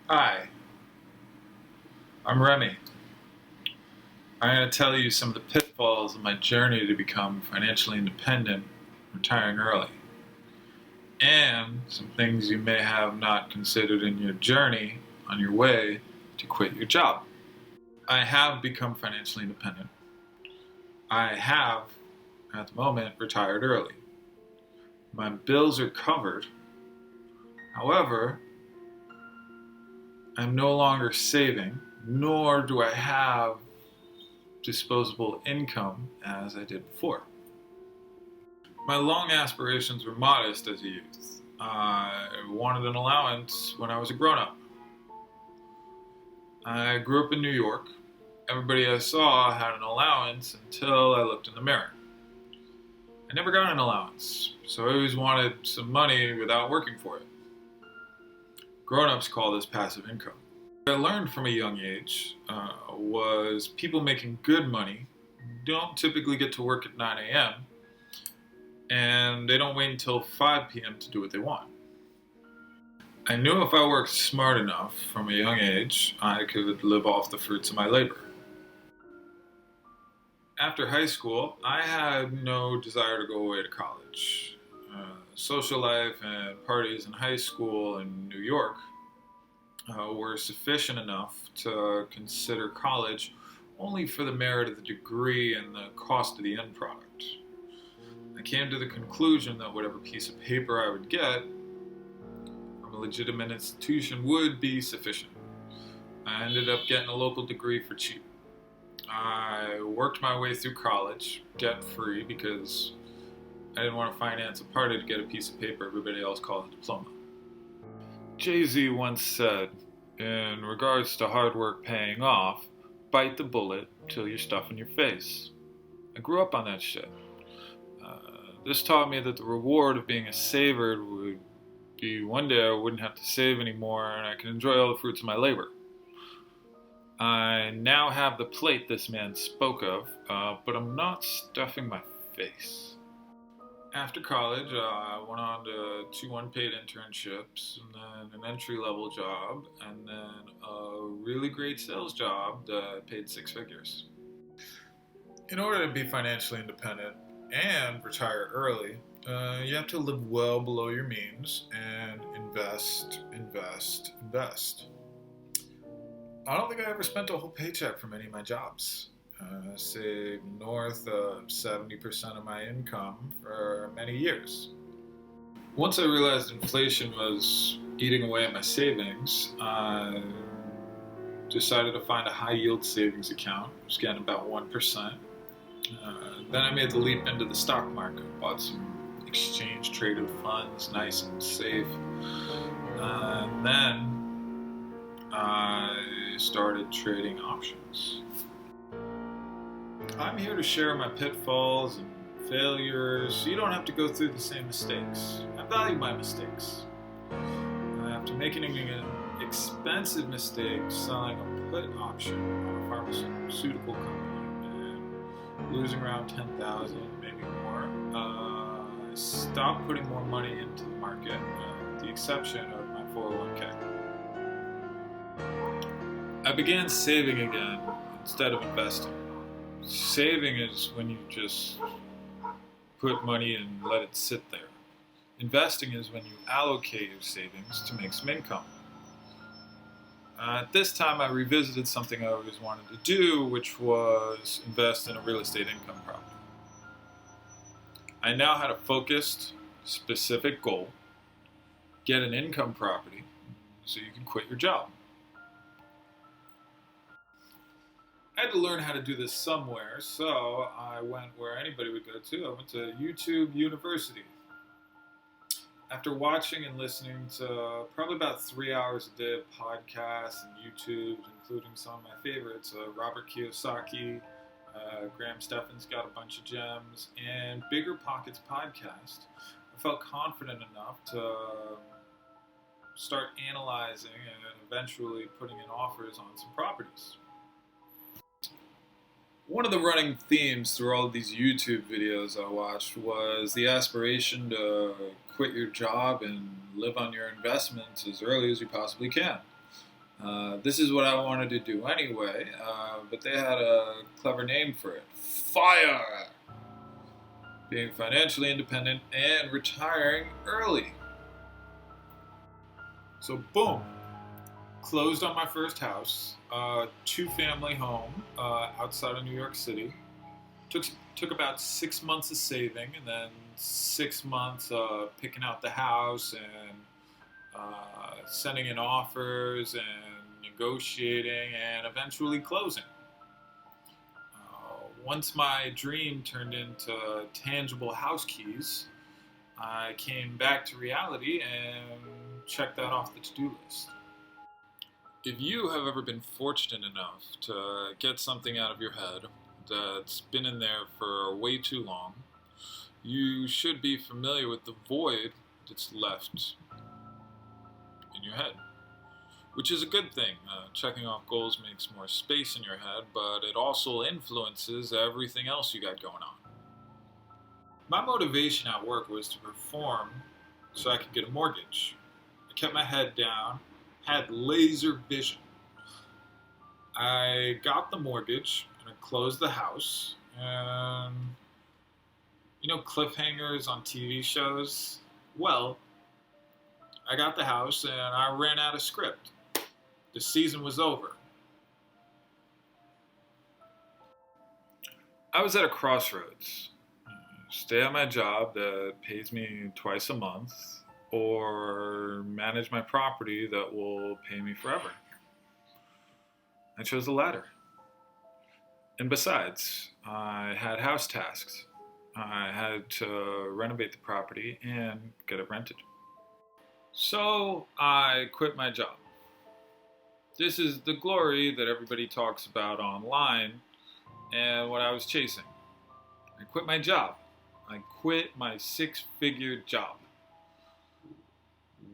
Hi, I'm Remy. I'm going to tell you some of the pitfalls of my journey to become financially independent, retiring early, and some things you may have not considered in your journey on your way to quit your job. I have become financially independent. I have, at the moment, retired early. My bills are covered. However, I'm no longer saving, nor do I have disposable income as I did before. My long aspirations were modest as a youth. I wanted an allowance when I was a grown up. I grew up in New York. Everybody I saw had an allowance until I looked in the mirror. I never got an allowance, so I always wanted some money without working for it. Grown ups call this passive income. What I learned from a young age was people making good money don't typically get to work at 9 a.m. and they don't wait until 5 p.m. to do what they want. I knew if I worked smart enough from a young age, I could live off the fruits of my labor. After high school, I had no desire to go away to college. Social life and parties in high school in New York were sufficient enough to consider college only for the merit of the degree and the cost of the end product. I came to the conclusion that whatever piece of paper I would get from a legitimate institution would be sufficient. I ended up getting a local degree for cheap. I worked my way through college, debt free, because I didn't want to finance a party to get a piece of paper everybody else called a diploma. Jay-Z once said, in regards to hard work paying off, bite the bullet till you're stuff in your face. I grew up on that shit. This taught me that the reward of being a saver would be one day I wouldn't have to save anymore and I can enjoy all the fruits of my labor. I now have the plate this man spoke of, but I'm not stuffing my face. After college, I went on to 2 unpaid internships, and then an entry-level job, and then a really great sales job that paid 6 figures. In order to be financially independent and retire early, you have to live well below your means and invest, invest, invest. I don't think I ever spent a whole paycheck from any of my jobs. Saved north of 70% of my income for many years. Once I realized inflation was eating away at my savings, I decided to find a high yield savings account. I was getting about 1%. Then I made the leap into the stock market, bought some exchange traded funds, nice and safe. And then I started trading options. I'm here to share my pitfalls and failures so you don't have to go through the same mistakes. I value my mistakes. After making an expensive mistake selling a put option on a pharmaceutical company and losing around 10,000, maybe more, I stopped putting more money into the market, with the exception of my 401k. I began saving again instead of investing. Saving is when you just put money and let it sit there. Investing is when you allocate your savings to make some income. At this time, I revisited something I always wanted to do, which was invest in a real estate income property. I now had a focused, specific goal: get an income property so you can quit your job. I had to learn how to do this somewhere, so I went where anybody would go to. I went to YouTube University. After watching and listening to probably about 3 hours a day of podcasts and YouTubes, including some of my favorites, Robert Kiyosaki, Graham Stephan's got a bunch of gems, and Bigger Pockets podcast, I felt confident enough to start analyzing and eventually putting in offers on some properties. One of the running themes through all of these YouTube videos I watched was the aspiration to quit your job and live on your investments as early as you possibly can. This is what I wanted to do anyway, but they had a clever name for it: FIRE! Being financially independent and retiring early. So, boom, closed on my first house, two-family home outside of New York City. Took about 6 months of saving, and then 6 months picking out the house and sending in offers and negotiating and eventually closing. Once my dream turned into tangible house keys, I came back to reality and checked that off the to-do list. If you have ever been fortunate enough to get something out of your head that's been in there for way too long, you should be familiar with the void that's left in your head, which is a good thing. Checking off goals makes more space in your head, but it also influences everything else you got going on. My motivation at work was to perform so I could get a mortgage. I kept my head down, had laser vision. I got the mortgage and I closed the house. And cliffhangers on TV shows? Well, I got the house and I ran out of script. The season was over. I was at a crossroads. Stay at my job that pays me twice a month, or manage my property that will pay me forever. I chose the latter. And besides, I had house tasks. I had to renovate the property and get it rented. So I quit my job. This is the glory that everybody talks about online and what I was chasing. I quit my job. I quit my 6-figure job.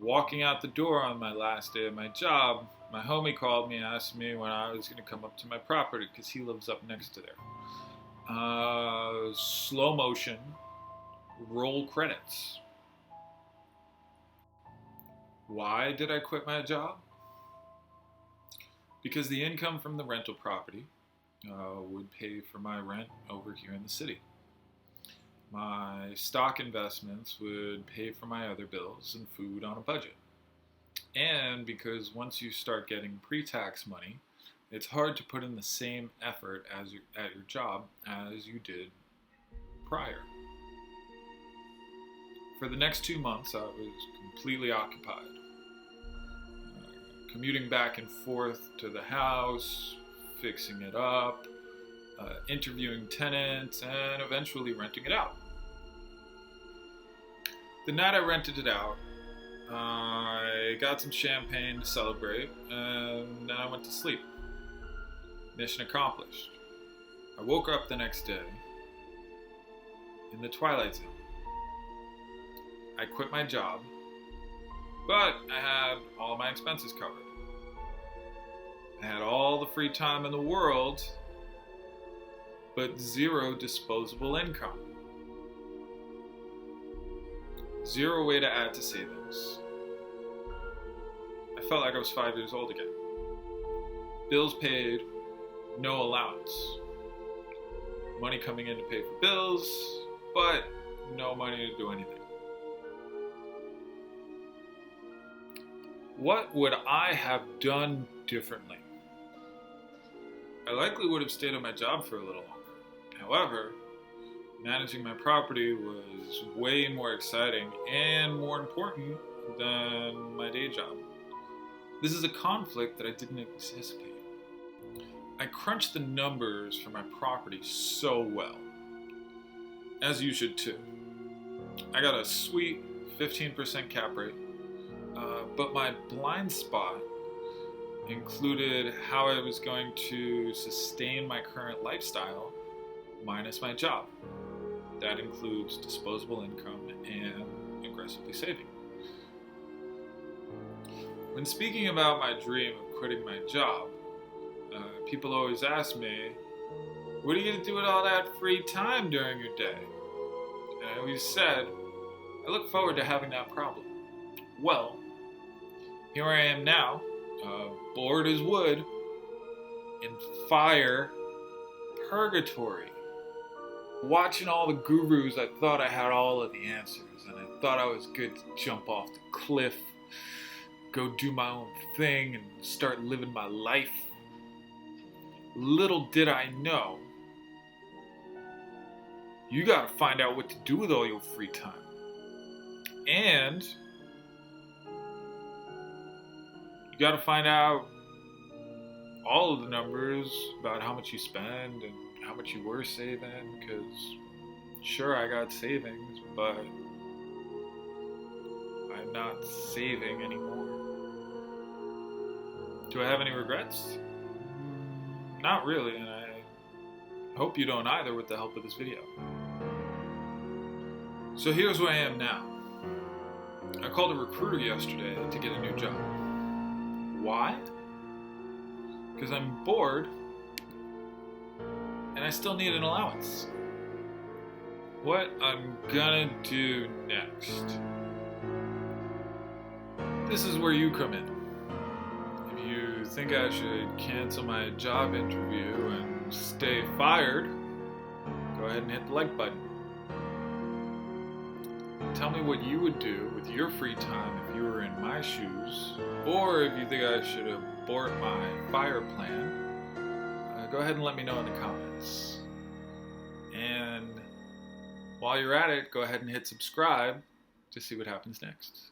Walking out the door on my last day of my job, my homie called me and asked me when I was going to come up to my property because he lives up next to there. Slow motion, roll credits. Why did I quit my job? Because the income from the rental property would pay for my rent over here in the city. My stock investments would pay for my other bills and food on a budget. And because once you start getting pre-tax money, it's hard to put in the same effort at your job as you did prior. For the next 2 months, I was completely occupied. Commuting back and forth to the house, fixing it up, interviewing tenants, and eventually renting it out. The night I rented it out, I got some champagne to celebrate, and then I went to sleep. Mission accomplished. I woke up the next day in the twilight zone. I quit my job, but I had all of my expenses covered. I had all the free time in the world, but zero disposable income. Zero way to add to savings. I felt like I was 5 years old again. Bills paid, no allowance. Money coming in to pay for bills, but no money to do anything. What would I have done differently? I likely would have stayed at my job for a little longer. However, managing my property was way more exciting and more important than my day job. This is a conflict that I didn't anticipate. I crunched the numbers for my property so well, as you should too. I got a sweet 15% cap rate, but my blind spot included how I was going to sustain my current lifestyle minus my job. That includes disposable income and aggressively saving. When speaking about my dream of quitting my job, people always ask me, what are you going to do with all that free time during your day? And I always said, I look forward to having that problem. Well, here I am now, Bored as wood in F.I.R.E. Purgatory. Watching all the gurus, I thought I had all of the answers, and I thought I was good to jump off the cliff, go do my own thing, and start living my life. Little did I know, you gotta find out what to do with all your free time. And you gotta find out all of the numbers about how much you spend and how much you were saving, because sure, I got savings, but I'm not saving anymore. Do I have any regrets? Not really, and I hope you don't either with the help of this video. So here's where I am now. I called a recruiter yesterday to get a new job. Why? Because I'm bored and I still need an allowance. What I'm gonna do next. This is where you come in. If you think I should cancel my job interview and stay fired, go ahead and hit the like button. Tell me what you would do with your free time if you were in my shoes, or if you think I should abort my F.I.R.E. plan, go ahead and let me know in the comments. And while you're at it, go ahead and hit subscribe to see what happens next.